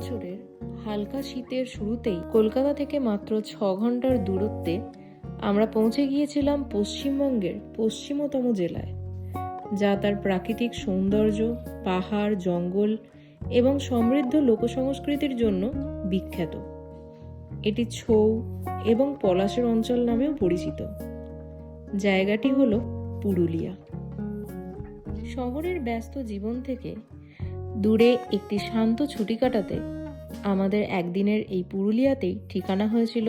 বছরের হালকা শীতের শুরুতেই কলকাতা থেকে মাত্র 6 ঘন্টার দূরত্বে আমরা পৌঁছে গিয়েছিলাম পশ্চিমবঙ্গের পশ্চিমতম জেলায়, যা তার প্রাকৃতিক সৌন্দর্য, পাহাড়, জঙ্গল এবং সমৃদ্ধ লোকসংস্কৃতির জন্য বিখ্যাত। এটি ছৌ এবং পলাশের অঞ্চল নামেও পরিচিত। জায়গাটি হল পুরুলিয়া। শহরের ব্যস্ত জীবন থেকে দূরে একটি শান্ত ছুটি কাটাতে আমাদের একদিনের এই পুরুলিয়াতেই ঠিকানা হয়েছিল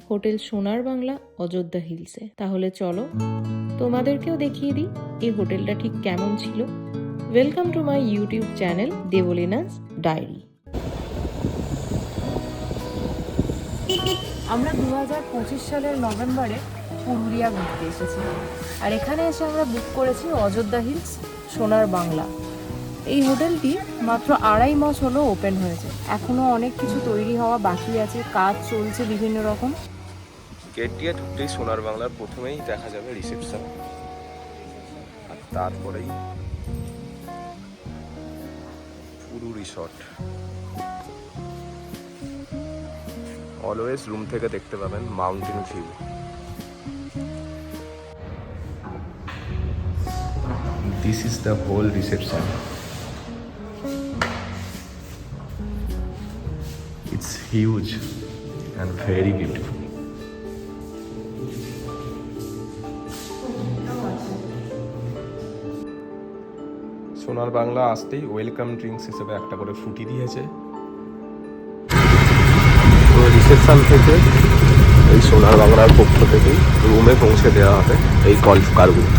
হোটেল সোনার বাংলা, অযোধ্যা হিলসে। তাহলে চলো তোমাদেরকেও দেখিয়ে দিই এই হোটেলটা ঠিক কেমন ছিল। Welcome to my YouTube channel Debleena's diary. আমরা 2025 সালের নভেম্বরে পুরুলিয়া ঘুরতে এসেছি, আর এখানে এসে আমরা বুক করেছি অযোধ্যা হিলস সোনার বাংলা। এই হোটেলটি মাত্র 2.5 মাস হলো ওপেন হয়েছে, এখনো অনেক কিছু তৈরি হওয়া বাকি আছে, কাজ চলছে বিভিন্ন রকম। গেট দিয়ে ঢুকতেই সোনার বাংলার প্রথমেই দেখা যাবে রিসেপশন, আর তারপরেই পুরু রিসর্ট। অলওয়েজ রুম থেকে দেখতে পাবেন mountain view. This is the whole reception. It's huge and very beautiful. সোনার বাংলা আসতেই ওয়েলকাম ড্রিঙ্কস হিসেবে একটা করে ফ্রুটি দিয়েছে। তো রিসেপশন থেকে এই সোনার বাংলার পক্ষ থেকেই রুমে পৌঁছে দেওয়া হবে এই গল্ফ কারগুলো।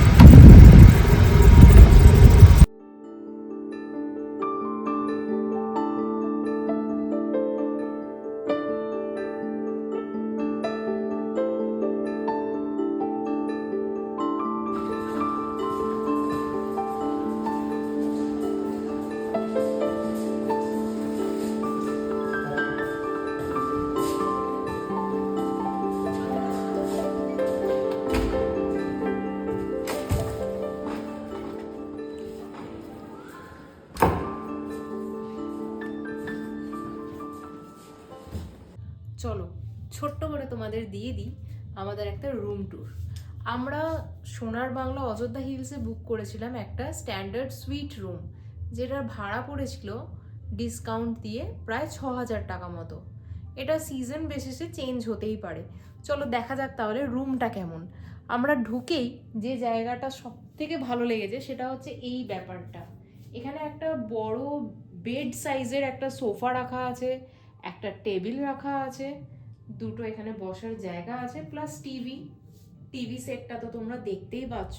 চলো ছোট্ট করে তোমাদের দিয়ে দিই আমাদের একটা রুম ট্যুর। আমরা সোনার বাংলা অযোধ্যা হিলসে বুক করেছিলাম একটা স্ট্যান্ডার্ড সুইট রুম, যেটার ভাড়া পড়েছিল ডিসকাউন্ট দিয়ে প্রায় 6,000 টাকা মতো। এটা সিজন বেসিসে চেঞ্জ হতেই পারে। চলো দেখা যাক তাহলে রুমটা কেমন। আমরা ঢুকেই যে জায়গাটা সব থেকে ভালো লেগেছে সেটা হচ্ছে এই ব্যাপারটা। এখানে একটা বড় বেড সাইজের একটা সোফা রাখা আছে, একটা টেবিল রাখা আছে, দুটো এখানে বসার জায়গা আছে, প্লাস টিভি সেটটা তো তোমরা দেখতেই পাচ্ছ,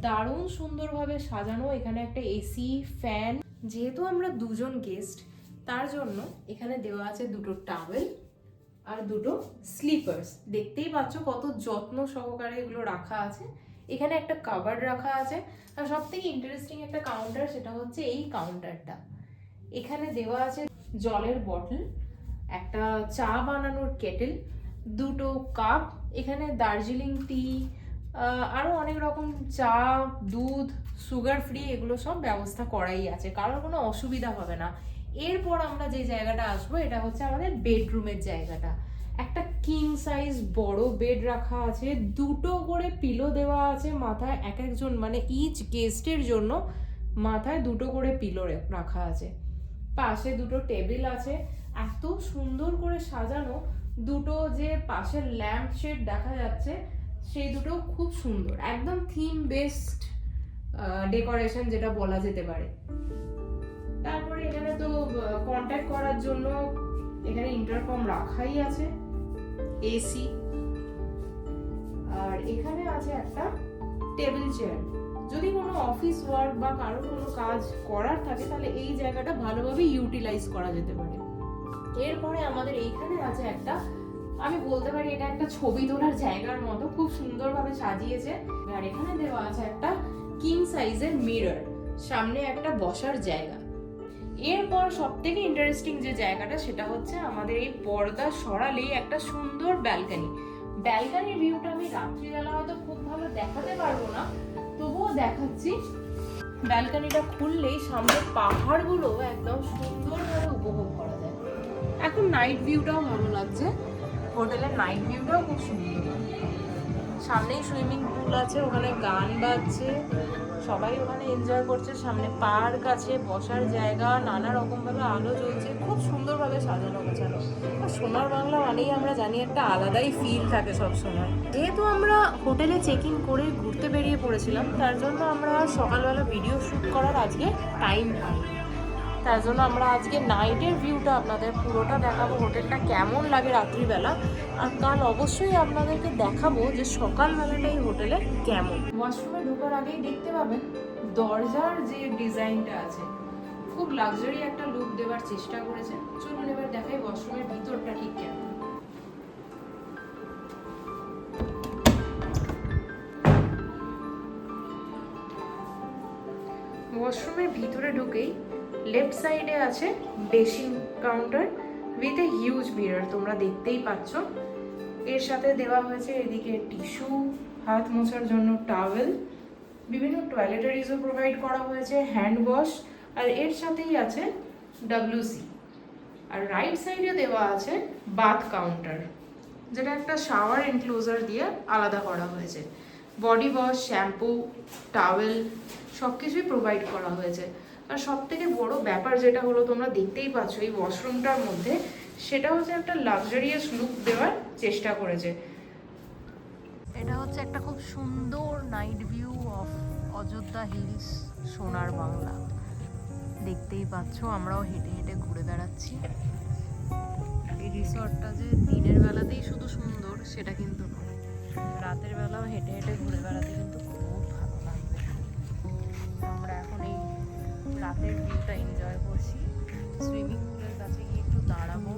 দারুণ সুন্দরভাবে সাজানো। এখানে একটা এসি, ফ্যান। যেহেতু আমরা দুজন গেস্ট, তার জন্য এখানে দেওয়া আছে দুটো টাওয়েল আর দুটো স্লিপার্স। দেখতেই পাচ্ছ কত যত্ন সহকারে এগুলো রাখা আছে। এখানে একটা কাভার্ড রাখা আছে, আর সব থেকে ইন্টারেস্টিং একটা কাউন্টার, সেটা হচ্ছে এই কাউন্টারটা। এখানে দেওয়া আছে জলের বটল, একটা চা বানানোর কেটেল, দুটো কাপ, এখানে দার্জিলিং টি, আরও অনেক রকম চা, দুধ, সুগার ফ্রি, এগুলো সব ব্যবস্থা করাই আছে, কারোর কোনো অসুবিধা হবে না। এরপর আমরা যে জায়গাটা আসবো এটা হচ্ছে আমাদের বেডরুমের জায়গাটা। একটা কিং সাইজ বড় বেড রাখা আছে, দুটো করে পিলো দেওয়া আছে মাথায়, এক একজন মানে ইচ গেস্টের জন্য মাথায় দুটো করে পিলো রাখা আছে। পাশে দুটো টেবিল আছে, এত সুন্দর করে সাজানো। দুটো যে পাশের ল্যাম্প শেড দেখা যাচ্ছে সেই দুটো খুব সুন্দর, একদম থিম বেসড ডেকোরেশন যেটা বলা যেতে পারে। তারপরে এখানে তো কন্ট্যাক্ট করার জন্য এখানে ইন্টারকম রাখাই আছে, এসি, আর এখানে আছে একটা টেবিল চেয়ার। যদি কোনো অফিস ওয়ার্ক বা কারো কোনো কাজ করার থাকে তাহলে এই জায়গাটা ভালোভাবে ইউটিলাইজ করা যেতে পারে। এরপরে আমাদের এইখানে আছে একটা, আমি বলতে পারি এটা একটা ছবি তোলার জায়গার মতো, খুব সুন্দরভাবে সাজিয়েছে। আর এখানে দেওয়া আছে একটা কিং সাইজের মিরর, সামনে একটা বসার জায়গা। এরপর সব থেকে ইন্টারেস্টিং যে জায়গাটা সেটা হচ্ছে আমাদের এই পর্দা সরালেই একটা সুন্দর ব্যালকনি। ব্যালকনির ভিউটা আমি রাত্রিবেলা হয়তো খুব ভালো দেখাতে পারবো না, তবুও দেখাচ্ছি। ব্যালকনিটা খুললেই সামনে পাহাড়গুলো একদম সুন্দরভাবে উপভোগ করা যায়। নাইট ভিউটাও ভালো লাগছে, হোটেলের নাইট ভিউটাও খুব সুন্দর। সামনেই সুইমিং পুল আছে, ওখানে গান বাজছে, সবাই ওখানে এনজয় করছে। সামনে পার্ক আছে, বসার জায়গা, নানা রকম ভাবে আলো জ্বলছে, খুব সুন্দরভাবে সাজানো গোছানো। আর সোনার বাংলা মানেই আমরা জানি একটা আলাদাই ফিল থাকে সব সময়। যেহেতু আমরা হোটেলে চেক ইন করে ঘুরতে বেরিয়ে পড়েছিলাম, তার জন্য আমরা সকালবেলা ভিডিও শ্যুট করার আজকে টাইম পাইনি। তার জন্য আমরা আজকে নাইটের ভিউটা আপনাদের পুরোটা দেখাবো, হোটেলটা কেমন লাগে রাত্রিবেলা। আর কাল অবশ্যই আপনাদেরকে দেখাবো যে সকালবেলাটা এই হোটেলে কেমন। ওয়াশরুমে ঢোকার আগেই দেখতে পাবেন দরজার যে ডিজাইনটা আছে, খুব লাক্সারি একটা লুক দেওয়ার চেষ্টা করেছে। চলুন এবার দেখাই ওয়াশরুমের ভিতরটা ঠিক কেমন। ওয়াশরুমের ভিতরে ঢুকেই লেফট সাইডে আছে basin counter with a huge mirror, তোমরা দেখতেই পাচ্ছ। এর সাথে দেওয়া হয়েছে এদিকে টিস্যু, হাত মোছার জন্য টাওয়েল, বিভিন্ন টয়লেটারিজও প্রোভাইড করা হয়েছে, হ্যান্ড ওয়াশ, আর এর সাথেই আছে WC। আর রাইট সাইডে দেওয়া আছে বাথ কাউন্টার, যেটা একটা শাওয়ার এনক্লোজার দিয়ে আলাদা করা হয়েছে। বডি ওয়াশ, শ্যাম্পু, টাওয়েল সব কিছুই প্রোভাইড করা হয়েছে। আর সব থেকে বড় ব্যাপার যেটা হলো, তোমরা দেখতেই পাচ্ছ এই ওয়াশরুমটার মধ্যে, সেটা হচ্ছে একটা লাক্সারিয়াস লুক দেওয়ার চেষ্টা করেছে। এটা হচ্ছে একটা খুব সুন্দর night view of Ayodhya hills, সোনার বাংলা। দেখতেই পাচ্ছ আমরাও হেঁটে হেঁটে ঘুরে বেড়াচ্ছি। এই রিসর্টটা যে দিনের বেলাতেই শুধু সুন্দর সেটা কিন্তু নয়, রাতের বেলাও হেঁটে হেঁটে ঘুরে বেড়াতে কিন্তু খুব ভালো লাগবে। আমরা এখন এই রাতের ভিউটা এনজয় করছি। সুইমিং পুলের কাছে গিয়ে একটু দাঁড়াবো,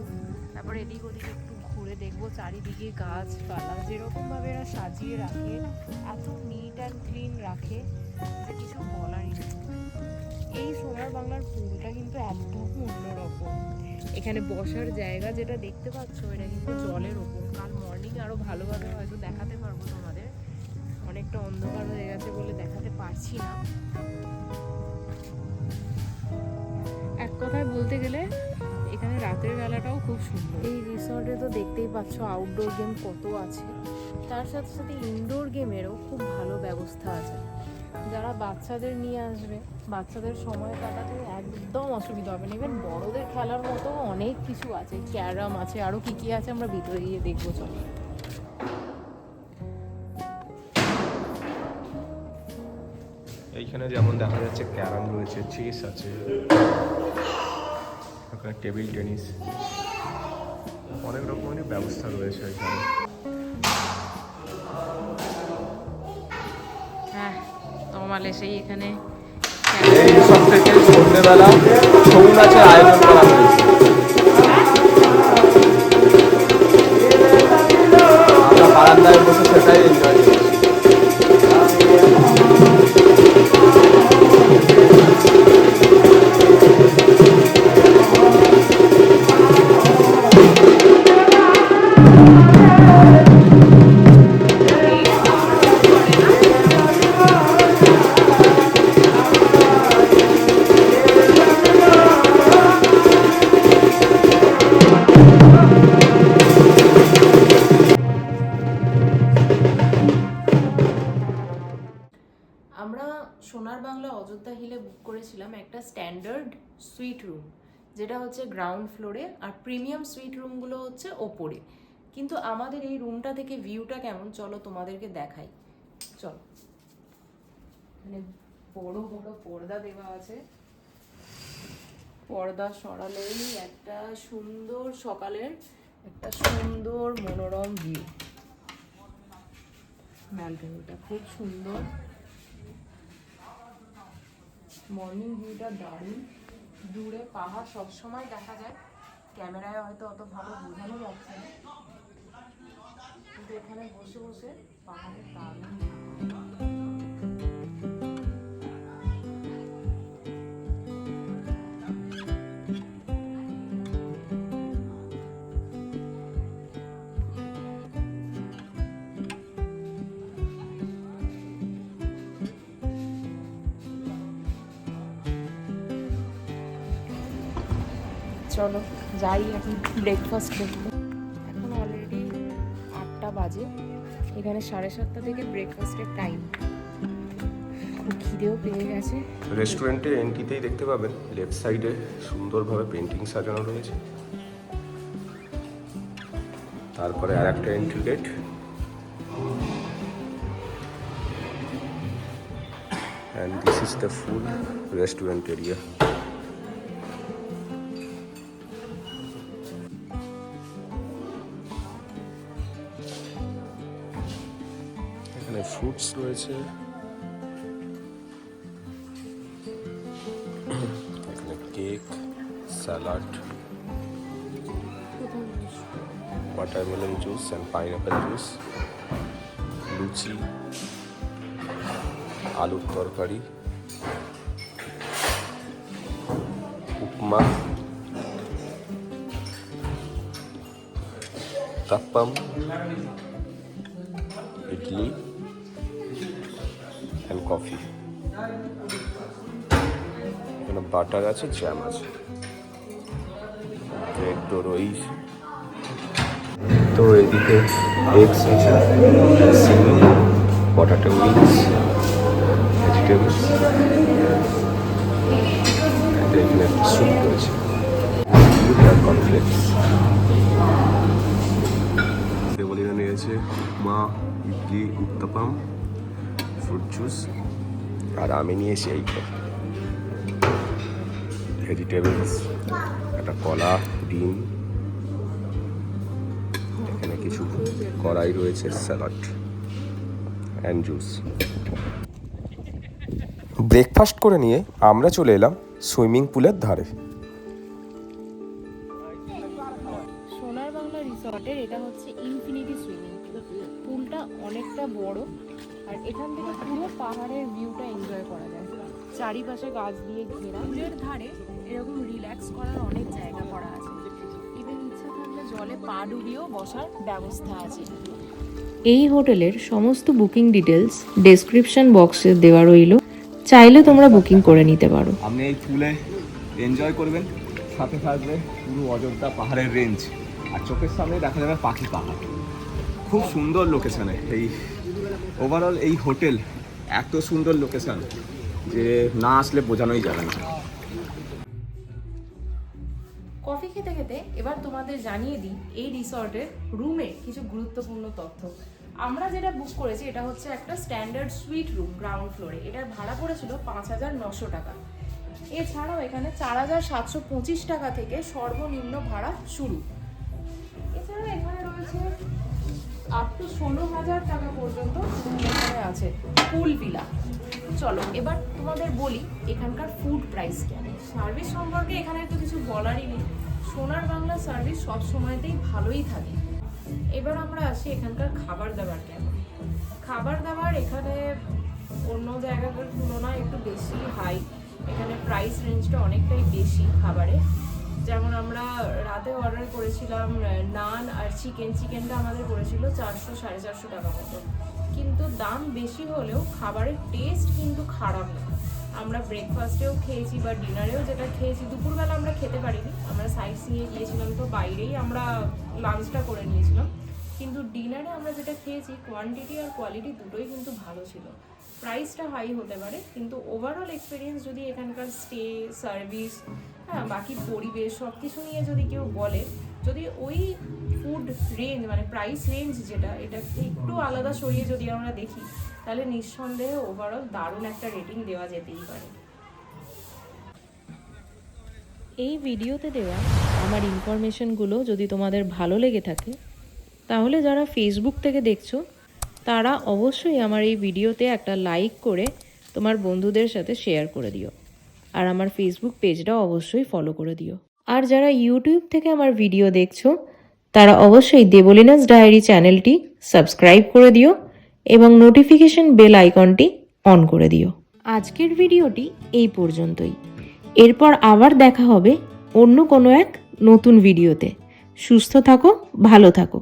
তারপর এদিক ওদিক একটু ঘুরে দেখবো চারিদিকে গাছপালা যেরকমভাবে এরা সাজিয়ে রাখে, এত নিট অ্যান্ড ক্লিন রাখে যে কিছু বলারই নেই। এই সোনার বাংলার পুলটা কিন্তু একদম অন্যরকম। এখানে বসার জায়গা যেটা দেখতে পাচ্ছ, এটা কিন্তু জলের ওপর। কাল মর্নিং আরো ভালোভাবে হয়তো দেখাতে পারবো তোমাদের, অনেকটা অন্ধকার হয়ে গেছে বলে দেখাতে পারছি না। এক কথায় বলতে গেলে এখানে রাতের বেলাটাও খুব সুন্দর। এই রিসর্টে তো দেখতেই পাচ্ছ আউটডোর গেম কত আছে, তার সাথে সাথে ইনডোর গেমেরও খুব ভালো ব্যবস্থা আছে। যারা বাচ্চাদের নিয়ে আসবে, বাচ্চাদের সময় কাটাতে একদম অসুবিধা হবে না। ইভেন বড়দের খেলার মতো অনেক কিছু আছে, ক্যারাম আছে, আরও কী কী আছে আমরা ভিতরে গিয়ে দেখবো। চলো। এইখানে যেমন দেখা যাচ্ছে ক্যারাম রয়েছে, চেস আছে, ওখানে টেবিল টেনিস, অনেক রকমেরই ব্যবস্থা রয়েছে এখানে। হ্যাঁ, তোমার এসেই এখানে এই সব থেকে সন্ধ্যেবেলা ছৌ নাচের আয়োজন করা হয়েছে। আমরা বারান্দায় বসে সেটাই এনজয় করছি। আমরা সোনার বাংলা অযোধ্যা হিলে বুক করেছিলাম একটা স্ট্যান্ডার্ড সুইট রুম, যেটা হচ্ছে গ্রাউন্ড ফ্লোরে, আর প্রিমিয়াম সুইট রুমগুলো হচ্ছে ওপরে। কিন্তু আমাদের এই রুমটা থেকে ভিউটা কেমন চলো তোমাদেরকে দেখাই। চলো। মানে বড় বড় পর্দা দেওয়া আছে, পর্দা সরালেই একটা সুন্দর সকালের একটা সুন্দর মনোরম ভিউ। ব্যালকনিটা খুব সুন্দর, মর্নিং ভিউটা দারুণ। দূরে পাহাড় সবসময় দেখা যায়, ক্যামেরায় হয়তো অত ভালো বোঝানো যাচ্ছে না, কিন্তু এখানে বসে বসে পাহাড়ের দারুণ। চলো যাই এখন ব্রেকফাস্ট করতে। এখন অলরেডি 8টা বাজে, এখানে 7:30 থেকে ব্রেকফাস্টের টাইম। খুব খিদেও পেয়ে গেছে। রেস্টুরেন্টে এন্ট্রিতেই দেখতে পাবেন লেফট সাইডে সুন্দরভাবে পেন্টিং সাজানো রয়েছে, তারপরে আর একটা entry gate, and this is the full restaurant area. এখানে ফ্রুটস রয়েছে, এখানে cake, salad, watermelon juice and pineapple juice, luchi, আলুর তরকারি, উপমা, তাপ্পাম, ইডলি অ্যান্ড কফি। এখানে বাটার আছে, জ্যাম আছে, ব্রেড তো রয়েছে। তো এদিকে এগস আছে, সিম, পটাটো উইংস, ভেজিটেবলস, এখানে স্যুপ রয়েছে, কর্নফ্লেক্স। দেবলিনা নিয়েছে উপমা, ইডলি, উত্তাপাম, ফ্রুট জুস, আর আমি নিয়েছি এইটা ভেজিটেবলস, একটা কলা, ডিম, এখানে কিছু কড়াই রয়েছে, স্যালাড অ্যান্ড জুস। ব্রেকফাস্ট করে নিয়ে আমরা চলে এলাম সুইমিং পুলের ধারে। সোনার বাংলা রিসর্টের এটা হচ্ছে ইনফিনিটি সুইমিং পুলটা, অনেকটা বড়, আর এখান থেকে পুরো পাহাড়ের ভিউটা এনজয় করা যায়। চারিপাশে গাছ দিয়ে ঘেরা, পুলের ধারে এরকম রিল্যাক্স করার অনেক জায়গা করা আছে। ইভেন ইচ্ছা থাকলে জলে পা ডুবিয়েও বসার ব্যবস্থা আছে। এই হোটেলের সমস্ত বুকিং ডিটেলস ডেসক্রিপশন বক্সে দেওয়া রইল, চাইলে তোমরা বুকিং করে নিতে পারো। আপনি এই পুলে এনজয় করবেন, সাথে থাকবে পুরো অযোধ্যা পাহাড়ের রেঞ্জ, আর চোখের সামনে দেখা যাবে পাখি পাহাড়। খুব সুন্দর লোকেশানে এই ওভারঅল এই হোটেল, এত সুন্দর লোকেশান যে না আসলে বোঝানোই যাবে না। কফি খেতে খেতে এবার তোমাদের জানিয়ে দিই এই রিসর্টের রুমের কিছু গুরুত্বপূর্ণ তথ্য। আমরা যেটা বুক করেছি এটা হচ্ছে একটা স্ট্যান্ডার্ড সুইট রুম গ্রাউন্ড ফ্লোরে, এটার ভাড়া পড়েছিল 5,900 টাকা। এছাড়াও এখানে 4,725 টাকা থেকে সর্বনিম্ন ভাড়া শুরু। এছাড়াও এখানে রয়েছে আপ টু 16,000 টাকা পর্যন্ত এখানে আছে পুল ভিলা। চলো এবার তোমাদের বলি এখানকার ফুড প্রাইস কেমন। সার্ভিস সম্পর্কে এখানে তো কিছু বলারই নেই, সোনার বাংলা সার্ভিস সব সময়তেই ভালোই থাকে। এবার আমরা আসি এখানকার খাবার দাবার কেমন। খাবার দাবার এখানে অন্য জায়গার তুলনায় একটু বেশি হাই, এখানে প্রাইস রেঞ্জটা অনেকটাই বেশি খাবারে। যেমন আমরা রাতে অর্ডার করেছিলাম নান আর চিকেনটা আমাদের পড়েছিল 400-450 টাকা মতো, কিন্তু দাম বেশি হলেও খাবারের টেস্ট কিন্তু খারাপ না। আমরা ব্রেকফাস্টেও খেয়েছি বা ডিনারেও যেটা খেয়েছি, দুপুরবেলা আমরা খেতে পারিনি, আমরা সাইট সিয়ে গিয়েছিলাম তো বাইরেই আমরা লাঞ্চটা করে নিয়েছিলাম, কিন্তু ডিনারে আমরা যেটা খেয়েছি কোয়ান্টিটি আর কোয়ালিটি দুটোই কিন্তু ভালো ছিল। প্রাইসটা হাই হতে পারে, কিন্তু ওভারঅল এক্সপিরিয়েন্স যদি এখানকার স্টে, সার্ভিস, হ্যাঁ বাকি পরিবেশ সব কিছু নিয়ে যদি কেউ বলে, যদি ওই ফুড রেঞ্জ মানে প্রাইস রেঞ্জ যেটা এটা একটু আলাদা সরিয়ে যদি আমরা দেখি, তাহলে নিঃসন্দেহে ওভারঅল দারুণ একটা রেটিং দেওয়া যেতেই পারে। এই ভিডিওতে দেওয়া আমার ইনফরমেশনগুলো যদি তোমাদের ভালো লেগে থাকে, তাহলে যারা ফেসবুক থেকে দেখছো তারা অবশ্যই আমার এই ভিডিওতে একটা লাইক করে তোমার বন্ধুদের সাথে শেয়ার করে দিও, আর আমার ফেসবুক পেজটাও অবশ্যই ফলো করে দিও। আর যারা ইউটিউব থেকে আমার ভিডিও দেখছো তারা অবশ্যই দেবলিনাস ডায়েরি চ্যানেলটি সাবস্ক্রাইব করে দিও এবং নোটিফিকেশন বেল আইকনটি অন করে দিও। আজকের ভিডিওটি এই পর্যন্তই, এরপর আবার দেখা হবে অন্য কোনো এক নতুন ভিডিওতে। সুস্থ থাকো, ভালো থাকো।